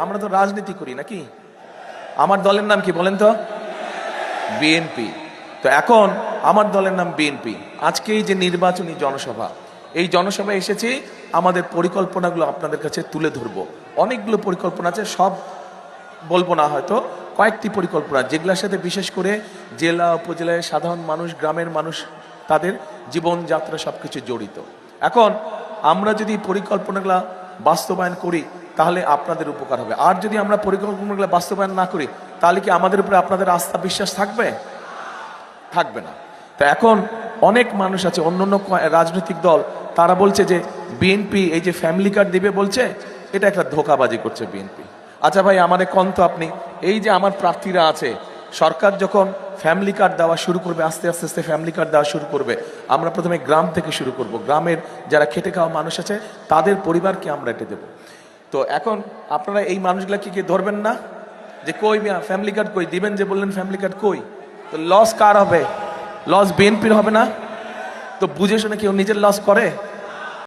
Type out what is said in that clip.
আমরা তো রাজনীতি করি নাকি? আমার দলের নাম কি বলেন তো? বিএনপি। তো এখন আমার দলের নাম বিএনপি। আজকে এই যে নির্বাচনী জনসভা, এই জনসভায় এসেছি আমাদের পরিকল্পনাগুলো আপনাদের কাছে তুলে ধরবো। অনেকগুলো পরিকল্পনা আছে, সব বলবো না, হয়তো কয়েকটি পরিকল্পনা যেগুলোর সাথে বিশেষ করে জেলা উপজেলায় সাধারণ মানুষ, গ্রামের মানুষ, তাদের জীবনযাত্রা সবকিছু জড়িত। এখন আমরা যদি পরিকল্পনাগুলো বাস্তবায়ন করি তাহলে আপনাদের উপকার হবে, আর যদি আমরা পরিকল্পনাগুলো বাস্তবায়ন না করি তাহলে কি আমাদের উপরে আপনাদের আস্থা বিশ্বাস থাকবে? থাকবে না। তো এখন অনেক মানুষ আছে, অন্যান্য রাজনৈতিক দল, তারা বলছে যে বিএনপি এই যে ফ্যামিলি কার্ড দিবে বলছে, এটা একটা ধোঁকাবাজি করছে বিএনপি। আচ্ছা ভাই, আমাদের কন্ত আপনি, এই যে আমার প্রার্থীরা আছে, সরকার যখন ফ্যামিলি কার্ড দেওয়া শুরু করবে, আস্তে আস্তে আস্তে ফ্যামিলি কার্ড দেওয়া শুরু করবে, আমরা প্রথমে গ্রাম থেকে শুরু করব। গ্রামের যারা খেটে খাওয়া মানুষ আছে তাদের পরিবারকে আমরা এটা দেবো। তো এখন আপনারা এই মানুষগুলাকে কি ধরবেন না যে কই ফ্যামিলি কার্ড কই দিবেন, যে বললেন ফ্যামিলি কার্ড কই? তো লস কার হবে? লস বিএনপির হবে না? তো বুঝে শুনে কেউ নিজের লস করে?